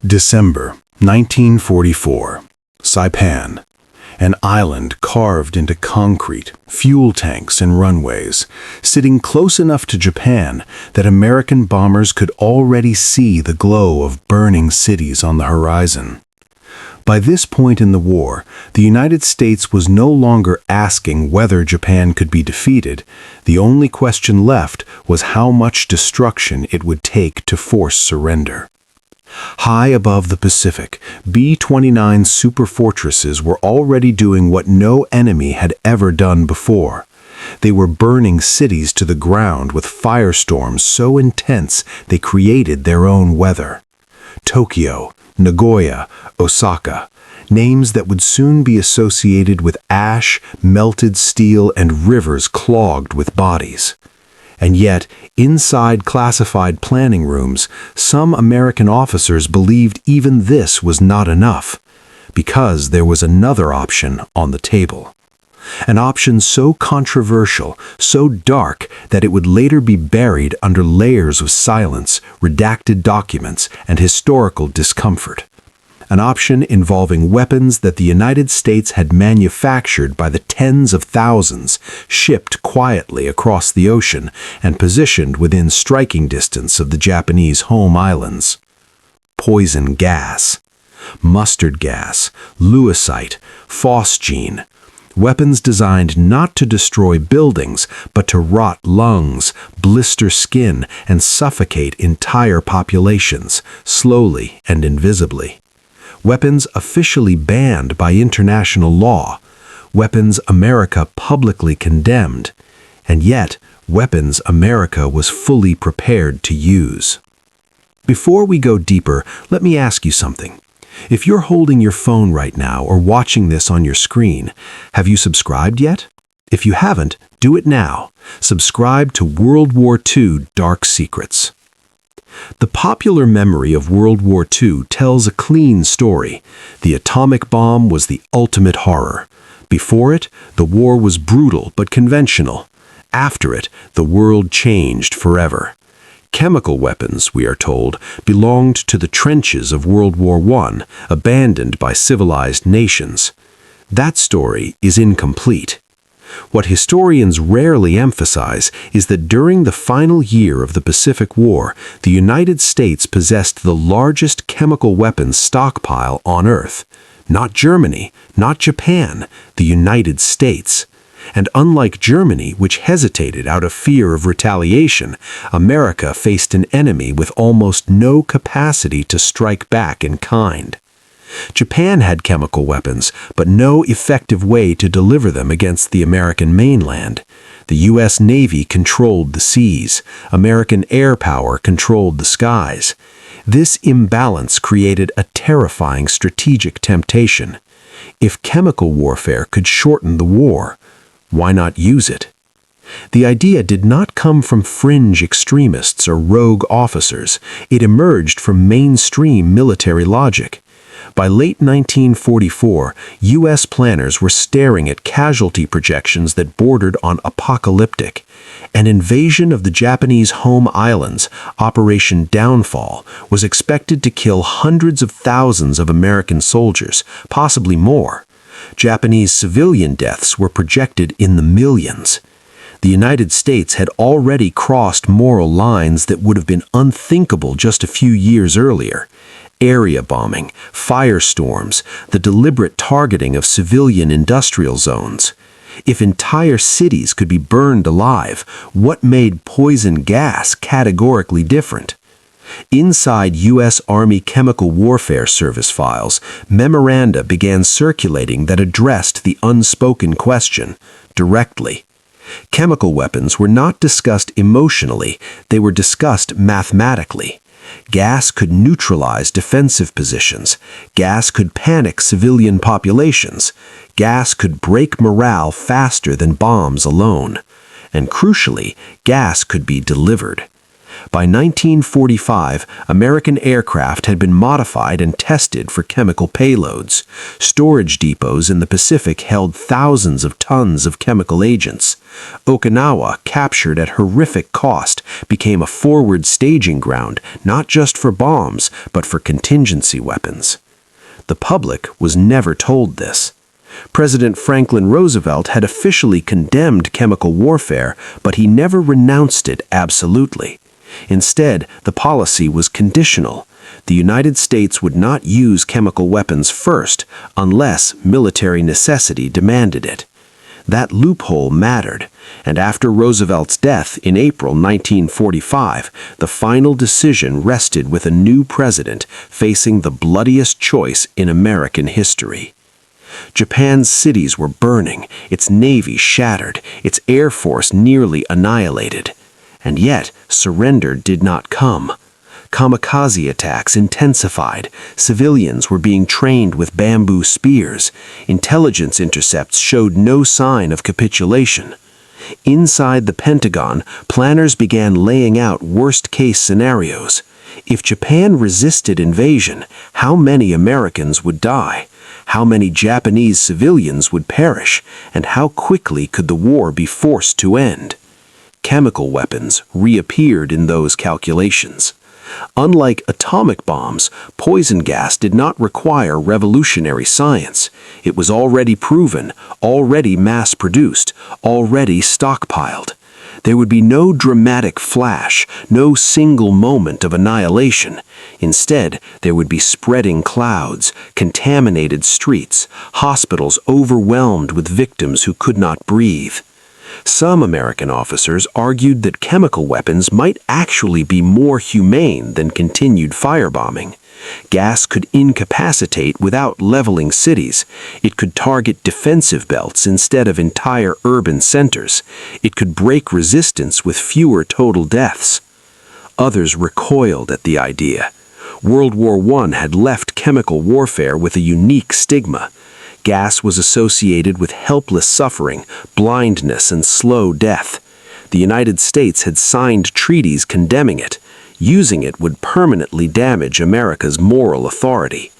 December 1944, Saipan, an island carved into concrete, fuel tanks and runways, sitting close enough to Japan that American bombers could already see the glow of burning cities on the horizon. By this point in the war, the United States was no longer asking whether Japan could be defeated. The only question left was how much destruction it would take to force surrender. High above the Pacific, B-29 superfortresses were already doing what no enemy had ever done before. They were burning cities to the ground with firestorms so intense they created their own weather. Tokyo, Nagoya, Osaka, names that would soon be associated with ash, melted steel, and rivers clogged with bodies. And yet, inside classified planning rooms, some American officers believed even this was not enough, because there was another option on the table. An option so controversial, so dark, that it would later be buried under layers of silence, redacted documents, and historical discomfort. An option involving weapons that the United States had manufactured by the tens of thousands, shipped quietly across the ocean, and positioned within striking distance of the Japanese home islands. Poison gas, mustard gas, Lewisite, phosgene, weapons designed not to destroy buildings, but to rot lungs, blister skin, and suffocate entire populations, slowly and invisibly. Weapons officially banned by international law, weapons America publicly condemned, and yet weapons America was fully prepared to use. Before we go deeper, let me ask you something. If you're holding your phone right now or watching this on your screen, have you subscribed yet? If you haven't, do it now. Subscribe to World War II Dark Secrets. The popular memory of World War II tells a clean story. The atomic bomb was the ultimate horror. Before it, the war was brutal but conventional. After it, the world changed forever. Chemical weapons, we are told, belonged to the trenches of World War I, abandoned by civilized nations. That story is incomplete. What historians rarely emphasize is that during the final year of the Pacific War, the United States possessed the largest chemical weapons stockpile on Earth. Not Germany, not Japan, the United States. And unlike Germany, which hesitated out of fear of retaliation, America faced an enemy with almost no capacity to strike back in kind. Japan had chemical weapons, but no effective way to deliver them against the American mainland. The U.S. Navy controlled the seas. American air power controlled the skies. This imbalance created a terrifying strategic temptation. If chemical warfare could shorten the war, why not use it? The idea did not come from fringe extremists or rogue officers. It emerged from mainstream military logic. By late 1944, U.S. planners were staring at casualty projections that bordered on apocalyptic. An invasion of the Japanese home islands, Operation Downfall, was expected to kill hundreds of thousands of American soldiers, possibly more. Japanese civilian deaths were projected in the millions. The United States had already crossed moral lines that would have been unthinkable just a few years earlier. Area bombing, firestorms, the deliberate targeting of civilian industrial zones. If entire cities could be burned alive, what made poison gas categorically different? Inside U.S. Army Chemical Warfare Service files, memoranda began circulating that addressed the unspoken question directly. Chemical weapons were not discussed emotionally, they were discussed mathematically. Gas could neutralize defensive positions. Gas could panic civilian populations. Gas could break morale faster than bombs alone. And crucially, gas could be delivered. By 1945, American aircraft had been modified and tested for chemical payloads. Storage depots in the Pacific held thousands of tons of chemical agents. Okinawa, captured at horrific cost, became a forward staging ground not just for bombs, but for contingency weapons. The public was never told this. President Franklin Roosevelt had officially condemned chemical warfare, but he never renounced it absolutely. Instead, the policy was conditional. The United States would not use chemical weapons first unless military necessity demanded it. That loophole mattered, and after Roosevelt's death in April 1945, the final decision rested with a new president facing the bloodiest choice in American history. Japan's cities were burning, its navy shattered, its air force nearly annihilated. And yet, surrender did not come. Kamikaze attacks intensified. Civilians were being trained with bamboo spears. Intelligence intercepts showed no sign of capitulation. Inside the Pentagon, planners began laying out worst-case scenarios. If Japan resisted invasion, how many Americans would die? How many Japanese civilians would perish? And how quickly could the war be forced to end? Chemical weapons reappeared in those calculations. Unlike atomic bombs, poison gas did not require revolutionary science. It was already proven, already mass-produced, already stockpiled. There would be no dramatic flash, no single moment of annihilation. Instead, there would be spreading clouds, contaminated streets, hospitals overwhelmed with victims who could not breathe. Some American officers argued that chemical weapons might actually be more humane than continued firebombing. Gas could incapacitate without leveling cities. It could target defensive belts instead of entire urban centers. It could break resistance with fewer total deaths. Others recoiled at the idea. World War I had left chemical warfare with a unique stigma. Gas was associated with helpless suffering, blindness, and slow death. The United States had signed treaties condemning it. Using it would permanently damage America's moral authority.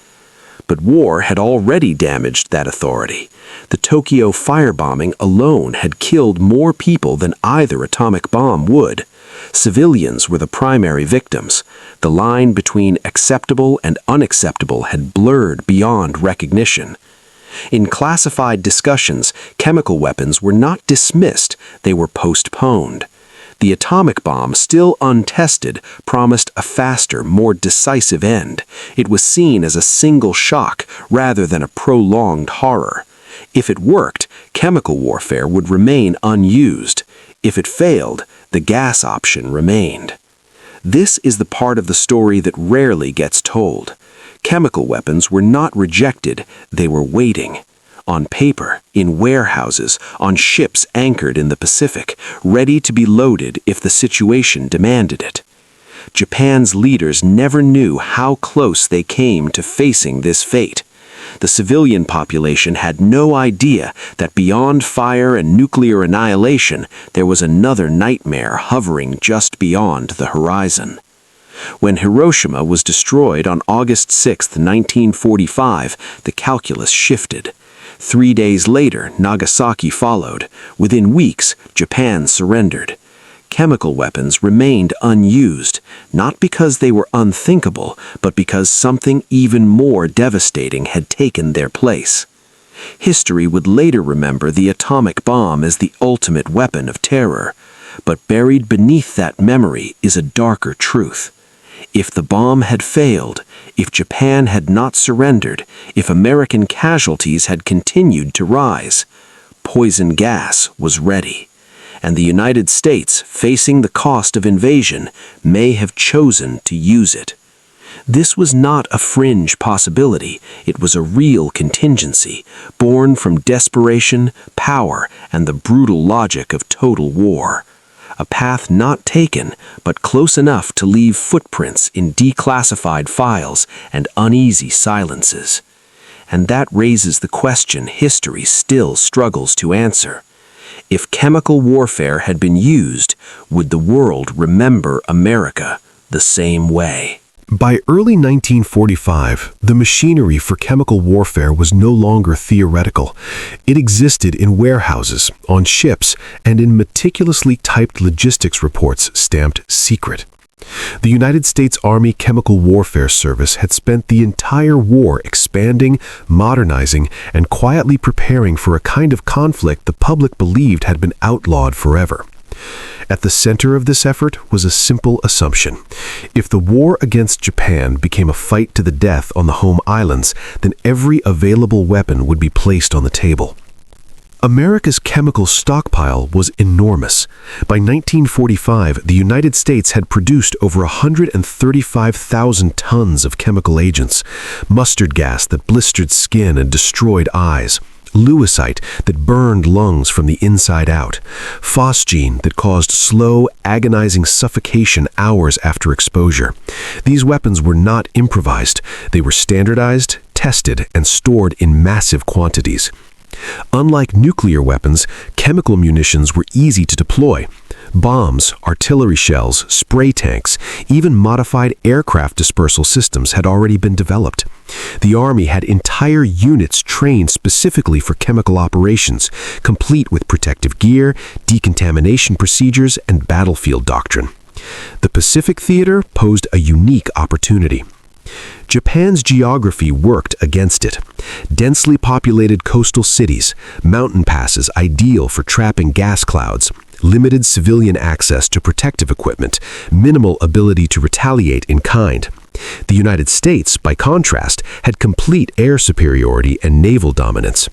But war had already damaged that authority. The Tokyo firebombing alone had killed more people than either atomic bomb would. Civilians were the primary victims. The line between acceptable and unacceptable had blurred beyond recognition. In classified discussions, chemical weapons were not dismissed, they were postponed. The atomic bomb, still untested, promised a faster, more decisive end. It was seen as a single shock rather than a prolonged horror. If it worked, chemical warfare would remain unused. If it failed, the gas option remained. This is the part of the story that rarely gets told. Chemical weapons were not rejected, they were waiting. On paper, in warehouses, on ships anchored in the Pacific, ready to be loaded if the situation demanded it. Japan's leaders never knew how close they came to facing this fate. The civilian population had no idea that beyond fire and nuclear annihilation, there was another nightmare hovering just beyond the horizon. When Hiroshima was destroyed on August 6, 1945, the calculus shifted. 3 days later, Nagasaki followed. Within weeks, Japan surrendered. Chemical weapons remained unused, not because they were unthinkable, but because something even more devastating had taken their place. History would later remember the atomic bomb as the ultimate weapon of terror, but buried beneath that memory is a darker truth. If the bomb had failed, if Japan had not surrendered, if American casualties had continued to rise, poison gas was ready. And the United States, facing the cost of invasion, may have chosen to use it. This was not a fringe possibility, it was a real contingency, born from desperation, power, and the brutal logic of total war. A path not taken, but close enough to leave footprints in declassified files and uneasy silences. And that raises the question history still struggles to answer. If chemical warfare had been used, would the world remember America the same way? By early 1945, the machinery for chemical warfare was no longer theoretical. It existed in warehouses, on ships, and in meticulously typed logistics reports stamped secret. The United States Army Chemical Warfare Service had spent the entire war expanding, modernizing, and quietly preparing for a kind of conflict the public believed had been outlawed forever. At the center of this effort was a simple assumption. If the war against Japan became a fight to the death on the home islands, then every available weapon would be placed on the table. America's chemical stockpile was enormous. By 1945, the United States had produced over 135,000 tons of chemical agents: mustard gas that blistered skin and destroyed eyes, Lewisite that burned lungs from the inside out, phosgene that caused slow, agonizing suffocation hours after exposure. These weapons were not improvised. They were standardized, tested, and stored in massive quantities. Unlike nuclear weapons, chemical munitions were easy to deploy. Bombs, artillery shells, spray tanks, even modified aircraft dispersal systems had already been developed. The Army had entire units trained specifically for chemical operations, complete with protective gear, decontamination procedures, and battlefield doctrine. The Pacific Theater posed a unique opportunity. Japan's geography worked against it. Densely populated coastal cities, mountain passes ideal for trapping gas clouds, limited civilian access to protective equipment, minimal ability to retaliate in kind. The United States, by contrast, had complete air superiority and naval dominance.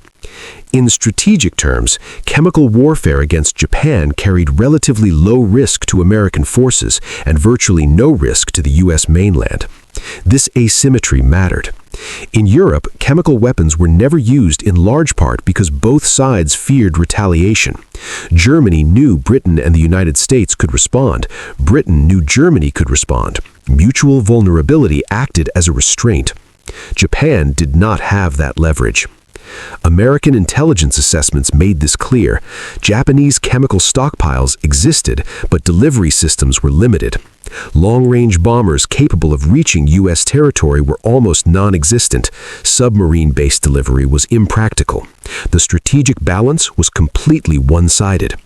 In strategic terms, chemical warfare against Japan carried relatively low risk to American forces and virtually no risk to the U.S. mainland. This asymmetry mattered. In Europe, chemical weapons were never used in large part because both sides feared retaliation. Germany knew Britain and the United States could respond. Britain knew Germany could respond. Mutual vulnerability acted as a restraint. Japan did not have that leverage. American intelligence assessments made this clear. Japanese chemical stockpiles existed, but delivery systems were limited. Long-range bombers capable of reaching U.S. territory were almost non-existent. Submarine-based delivery was impractical. The strategic balance was completely one-sided.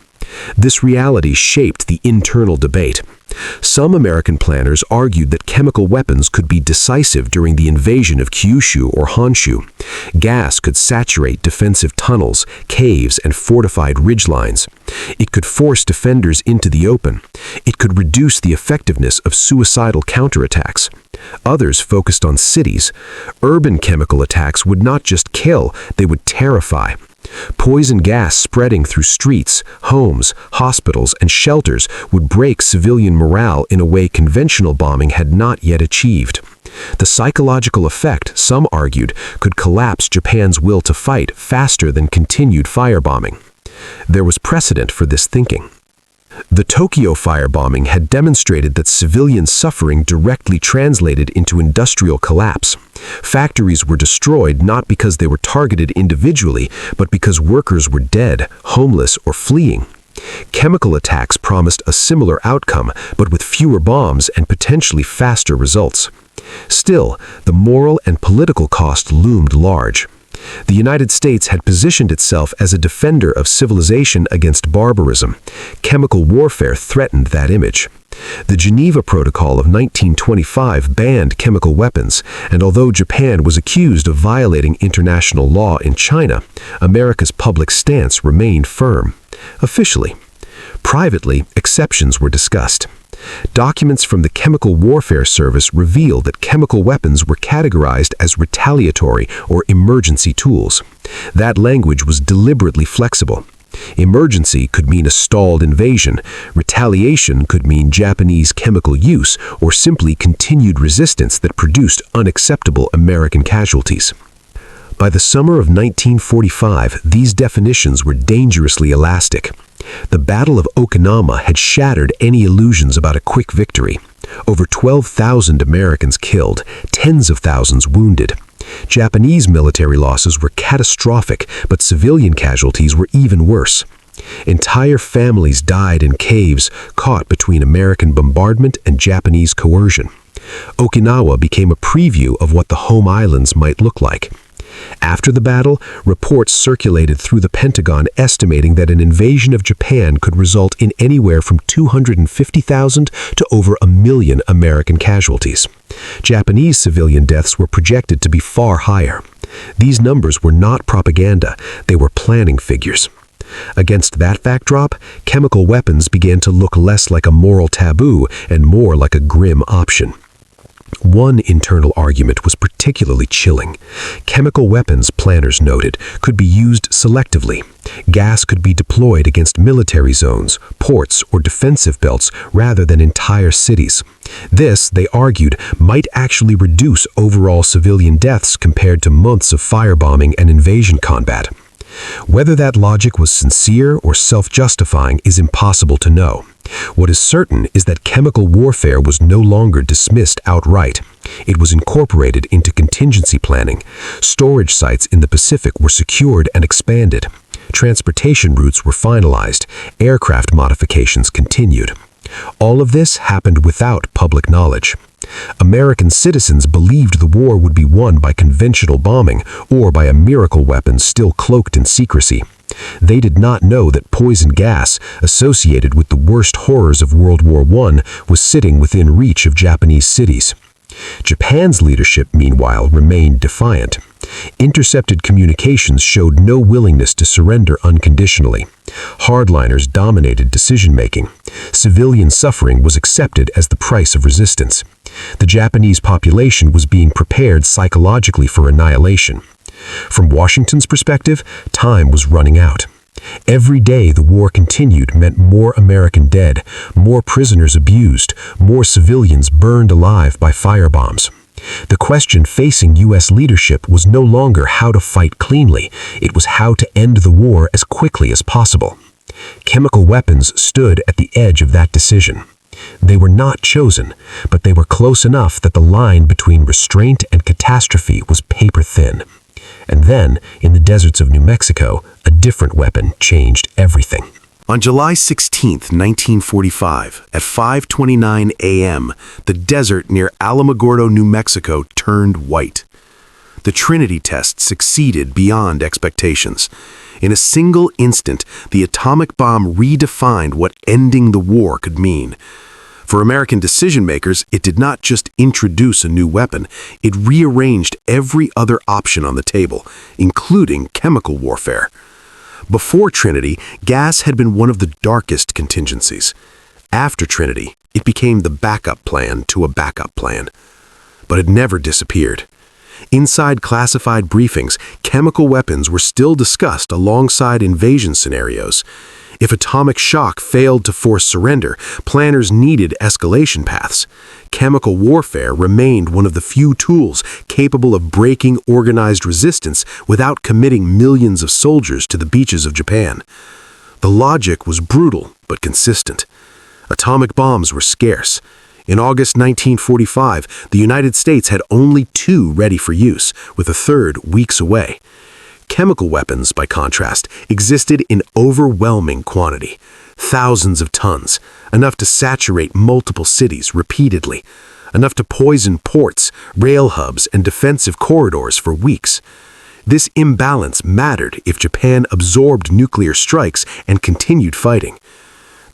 This reality shaped the internal debate. Some American planners argued that chemical weapons could be decisive during the invasion of Kyushu or Honshu. Gas could saturate defensive tunnels, caves, and fortified ridgelines. It could force defenders into the open. It could reduce the effectiveness of suicidal counterattacks. Others focused on cities. Urban chemical attacks would not just kill, they would terrify. Poison gas spreading through streets, homes, hospitals, and shelters would break civilian morale in a way conventional bombing had not yet achieved. The psychological effect, some argued, could collapse Japan's will to fight faster than continued firebombing. There was precedent for this thinking. The Tokyo firebombing had demonstrated that civilian suffering directly translated into industrial collapse. Factories were destroyed not because they were targeted individually, but because workers were dead, homeless, or fleeing. Chemical attacks promised a similar outcome, but with fewer bombs and potentially faster results. Still, the moral and political cost loomed large. The United States had positioned itself as a defender of civilization against barbarism. Chemical warfare threatened that image. The Geneva Protocol of 1925 banned chemical weapons, and although Japan was accused of violating international law in China, America's public stance remained firm. Officially. Privately, exceptions were discussed. Documents from the Chemical Warfare Service reveal that chemical weapons were categorized as retaliatory or emergency tools. That language was deliberately flexible. Emergency could mean a stalled invasion. Retaliation could mean Japanese chemical use or simply continued resistance that produced unacceptable American casualties. By the summer of 1945, these definitions were dangerously elastic. The Battle of Okinawa had shattered any illusions about a quick victory. Over 12,000 Americans killed, tens of thousands wounded. Japanese military losses were catastrophic, but civilian casualties were even worse. Entire families died in caves caught between American bombardment and Japanese coercion. Okinawa became a preview of what the home islands might look like. After the battle, reports circulated through the Pentagon estimating that an invasion of Japan could result in anywhere from 250,000 to over 1 million American casualties. Japanese civilian deaths were projected to be far higher. These numbers were not propaganda, they were planning figures. Against that backdrop, chemical weapons began to look less like a moral taboo and more like a grim option. One internal argument was particularly chilling. Chemical weapons, planners noted, could be used selectively. Gas could be deployed against military zones, ports, or defensive belts rather than entire cities. This, they argued, might actually reduce overall civilian deaths compared to months of firebombing and invasion combat. Whether that logic was sincere or self-justifying is impossible to know. What is certain is that chemical warfare was no longer dismissed outright. It was incorporated into contingency planning. Storage sites in the Pacific were secured and expanded. Transportation routes were finalized. Aircraft modifications continued. All of this happened without public knowledge. American citizens believed the war would be won by conventional bombing or by a miracle weapon still cloaked in secrecy. They did not know that poison gas, associated with the worst horrors of World War I, was sitting within reach of Japanese cities. Japan's leadership, meanwhile, remained defiant. Intercepted communications showed no willingness to surrender unconditionally. Hardliners dominated decision-making. Civilian suffering was accepted as the price of resistance. The Japanese population was being prepared psychologically for annihilation. From Washington's perspective, time was running out. Every day the war continued meant more American dead, more prisoners abused, more civilians burned alive by firebombs. The question facing U.S. leadership was no longer how to fight cleanly, it was how to end the war as quickly as possible. Chemical weapons stood at the edge of that decision. They were not chosen, but they were close enough that the line between restraint and catastrophe was paper thin. And then, in the deserts of New Mexico, a different weapon changed everything. On July 16, 1945, at 5:29 a.m., the desert near Alamogordo, New Mexico, turned white. The Trinity test succeeded beyond expectations. In a single instant, the atomic bomb redefined what ending the war could mean. For American decision-makers, it did not just introduce a new weapon, it rearranged every other option on the table, including chemical warfare. Before Trinity, gas had been one of the darkest contingencies. After Trinity, it became the backup plan to a backup plan. But it never disappeared. Inside classified briefings, chemical weapons were still discussed alongside invasion scenarios. If atomic shock failed to force surrender, planners needed escalation paths. Chemical warfare remained one of the few tools capable of breaking organized resistance without committing millions of soldiers to the beaches of Japan. The logic was brutal but consistent. Atomic bombs were scarce. In August 1945, the United States had only 2 ready for use, with a third weeks away. Chemical weapons, by contrast, existed in overwhelming quantity. Thousands of tons, enough to saturate multiple cities repeatedly, enough to poison ports, rail hubs, and defensive corridors for weeks. This imbalance mattered if Japan absorbed nuclear strikes and continued fighting.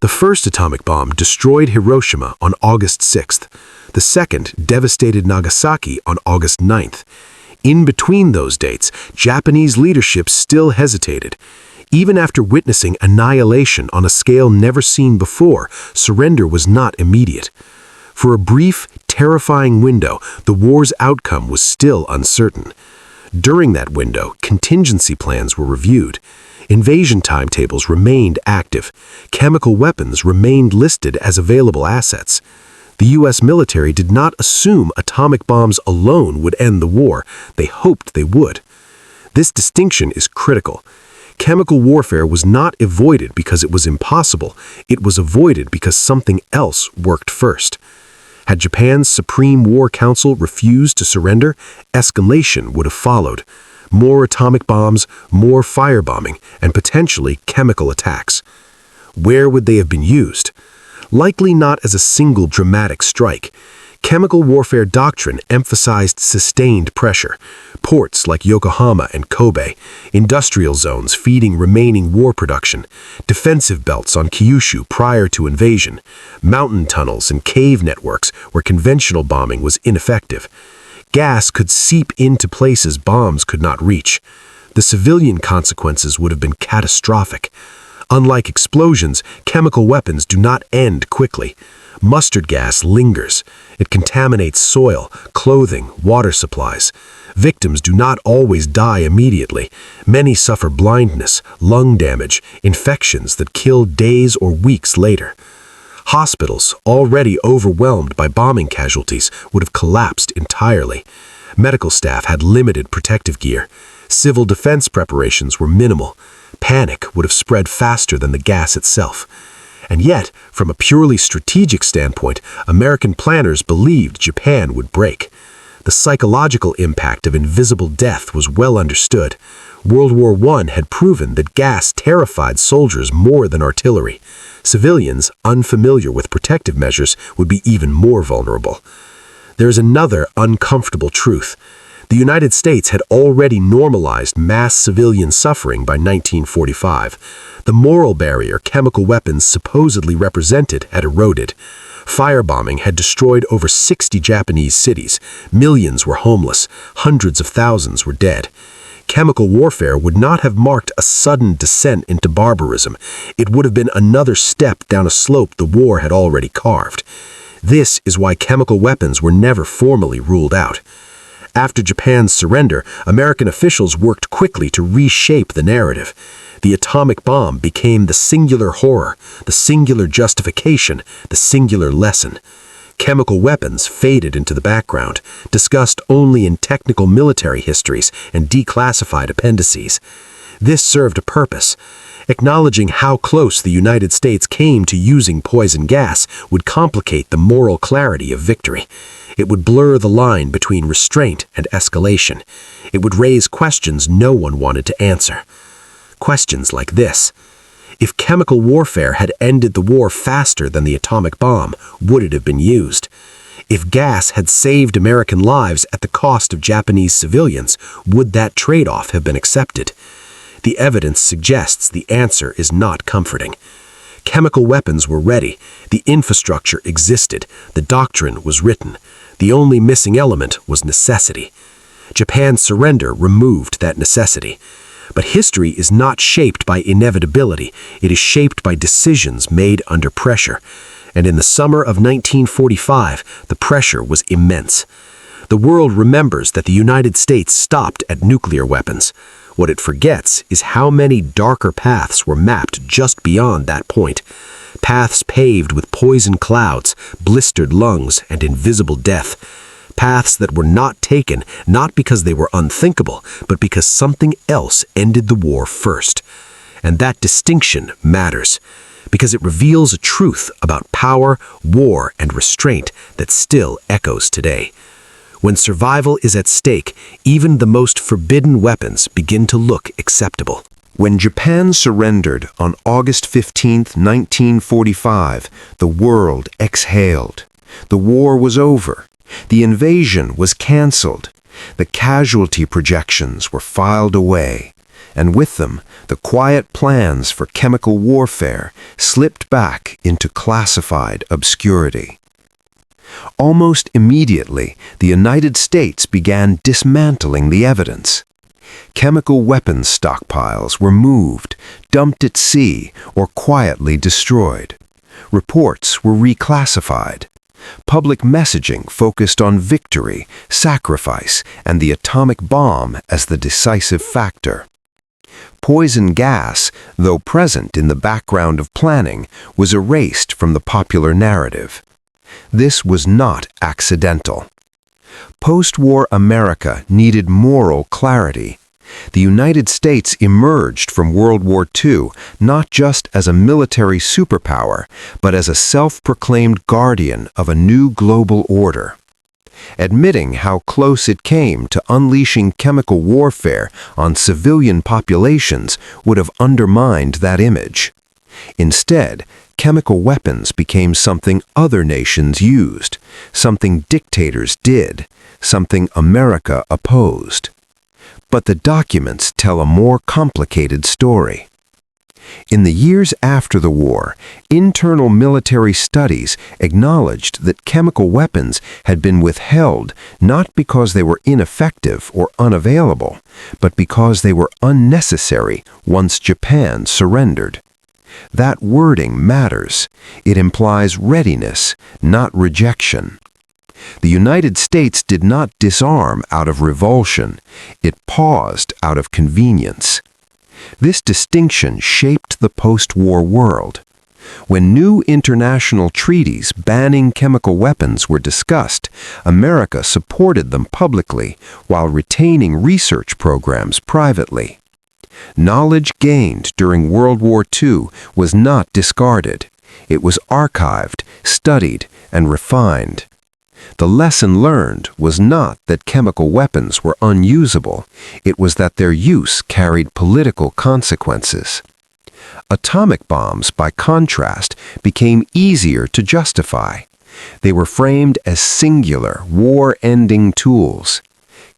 The first atomic bomb destroyed Hiroshima on August 6th. The second devastated Nagasaki on August 9th. In between those dates, Japanese leadership still hesitated. Even after witnessing annihilation on a scale never seen before, surrender was not immediate. For a brief, terrifying window, the war's outcome was still uncertain. During that window, contingency plans were reviewed. Invasion timetables remained active. Chemical weapons remained listed as available assets. The U.S. military did not assume atomic bombs alone would end the war. They hoped they would. This distinction is critical. Chemical warfare was not avoided because it was impossible. It was avoided because something else worked first. Had Japan's Supreme War Council refused to surrender, escalation would have followed. More atomic bombs, more firebombing, and potentially chemical attacks. Where would they have been used? Likely not as a single dramatic strike. Chemical warfare doctrine emphasized sustained pressure. Ports like Yokohama and Kobe, industrial zones feeding remaining war production, defensive belts on Kyushu prior to invasion, mountain tunnels and cave networks where conventional bombing was ineffective. Gas could seep into places bombs could not reach. The civilian consequences would have been catastrophic. Unlike explosions, chemical weapons do not end quickly. Mustard gas lingers. It contaminates soil, clothing, water supplies. Victims do not always die immediately. Many suffer blindness, lung damage, infections that kill days or weeks later. Hospitals, already overwhelmed by bombing casualties, would have collapsed entirely. Medical staff had limited protective gear. Civil defense preparations were minimal. Panic would have spread faster than the gas itself. And yet, from a purely strategic standpoint, American planners believed Japan would break. The psychological impact of invisible death was well understood. World War I had proven that gas terrified soldiers more than artillery. Civilians, unfamiliar with protective measures, would be even more vulnerable. There is another uncomfortable truth. The United States had already normalized mass civilian suffering by 1945. The moral barrier chemical weapons supposedly represented had eroded. Firebombing had destroyed over 60 Japanese cities. Millions were homeless. Hundreds of thousands were dead. Chemical warfare would not have marked a sudden descent into barbarism. It would have been another step down a slope the war had already carved. This is why chemical weapons were never formally ruled out. After Japan's surrender, American officials worked quickly to reshape the narrative. The atomic bomb became the singular horror, the singular justification, the singular lesson. Chemical weapons faded into the background, discussed only in technical military histories and declassified appendices. This served a purpose. Acknowledging how close the United States came to using poison gas would complicate the moral clarity of victory. It would blur the line between restraint and escalation. It would raise questions no one wanted to answer. Questions like this: if chemical warfare had ended the war faster than the atomic bomb, would it have been used? If gas had saved American lives at the cost of Japanese civilians, would that trade-off have been accepted? The evidence suggests the answer is not comforting. Chemical weapons were ready, the infrastructure existed, the doctrine was written. The only missing element was necessity. Japan's surrender removed that necessity. But history is not shaped by inevitability, it is shaped by decisions made under pressure. And in the summer of 1945, the pressure was immense. The world remembers that the United States stopped at nuclear weapons. What it forgets is how many darker paths were mapped just beyond that point. Paths paved with poison clouds, blistered lungs, and invisible death. Paths that were not taken, not because they were unthinkable, but because something else ended the war first. And that distinction matters, because it reveals a truth about power, war, and restraint that still echoes today. When survival is at stake, even the most forbidden weapons begin to look acceptable. When Japan surrendered on August 15, 1945, the world exhaled. The war was over. The invasion was canceled. The casualty projections were filed away. And with them, the quiet plans for chemical warfare slipped back into classified obscurity. Almost immediately, the United States began dismantling the evidence. Chemical weapons stockpiles were moved, dumped at sea, or quietly destroyed. Reports were reclassified. Public messaging focused on victory, sacrifice, and the atomic bomb as the decisive factor. Poison gas, though present in the background of planning, was erased from the popular narrative. This was not accidental. Post-war America needed moral clarity. The United States emerged from World War II not just as a military superpower, but as a self-proclaimed guardian of a new global order. Admitting how close it came to unleashing chemical warfare on civilian populations would have undermined that image. Instead, chemical weapons became something other nations used, something dictators did, something America opposed. But the documents tell a more complicated story. In the years after the war, internal military studies acknowledged that chemical weapons had been withheld not because they were ineffective or unavailable, but because they were unnecessary once Japan surrendered. That wording matters. It implies readiness, not rejection. The United States did not disarm out of revulsion. It paused out of convenience. This distinction shaped the post-war world. When new international treaties banning chemical weapons were discussed, America supported them publicly while retaining research programs privately. Knowledge gained during World War II was not discarded. It was archived, studied, and refined. The lesson learned was not that chemical weapons were unusable, it was that their use carried political consequences. Atomic bombs, by contrast, became easier to justify. They were framed as singular, war-ending tools.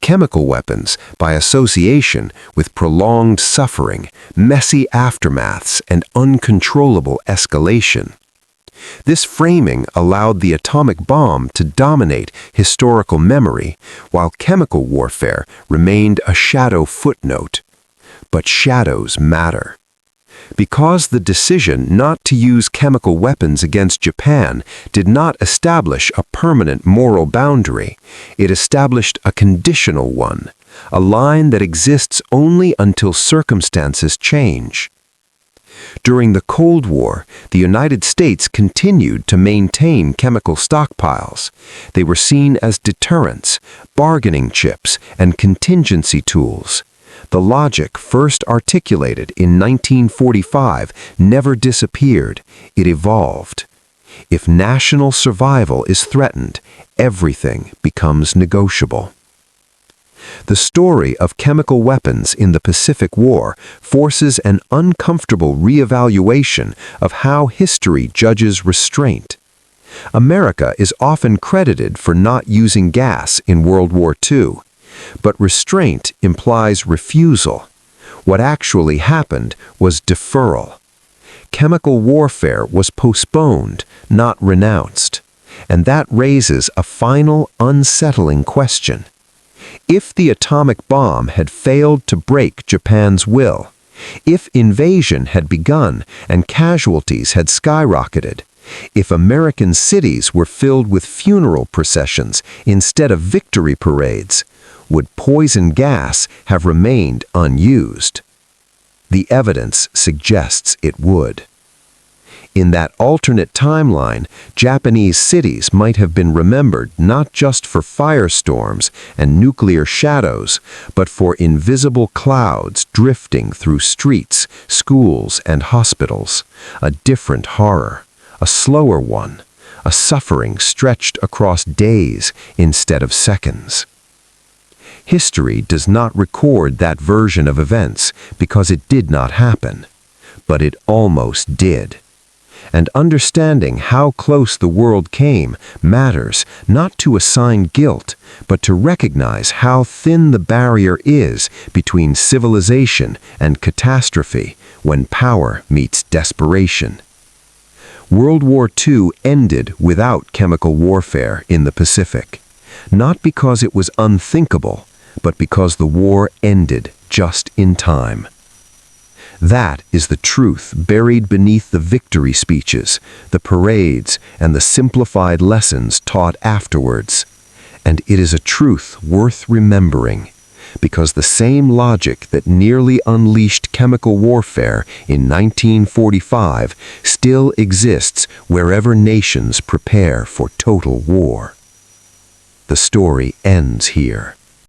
Chemical weapons, by association with prolonged suffering, messy aftermaths, and uncontrollable escalation. This framing allowed the atomic bomb to dominate historical memory, while chemical warfare remained a shadow footnote. But shadows matter. Because the decision not to use chemical weapons against Japan did not establish a permanent moral boundary, it established a conditional one, a line that exists only until circumstances change. During the Cold War, the United States continued to maintain chemical stockpiles. They were seen as deterrents, bargaining chips, and contingency tools. The logic first articulated in 1945 never disappeared, it evolved. If national survival is threatened, everything becomes negotiable. The story of chemical weapons in the Pacific War forces an uncomfortable reevaluation of how history judges restraint. America is often credited for not using gas in World War II, but restraint implies refusal. What actually happened was deferral. Chemical warfare was postponed, not renounced, and that raises a final, unsettling question. If the atomic bomb had failed to break Japan's will, if invasion had begun and casualties had skyrocketed, if American cities were filled with funeral processions instead of victory parades, would poison gas have remained unused? The evidence suggests it would. In that alternate timeline, Japanese cities might have been remembered not just for firestorms and nuclear shadows, but for invisible clouds drifting through streets, schools, and hospitals. A different horror, a slower one, a suffering stretched across days instead of seconds. History does not record that version of events because it did not happen, but it almost did. And understanding how close the world came matters not to assign guilt, but to recognize how thin the barrier is between civilization and catastrophe when power meets desperation. World War II ended without chemical warfare in the Pacific, not because it was unthinkable, but because the war ended just in time. That is the truth buried beneath the victory speeches, the parades, and the simplified lessons taught afterwards. And it is a truth worth remembering, because the same logic that nearly unleashed chemical warfare in 1945 still exists wherever nations prepare for total war. The story ends here.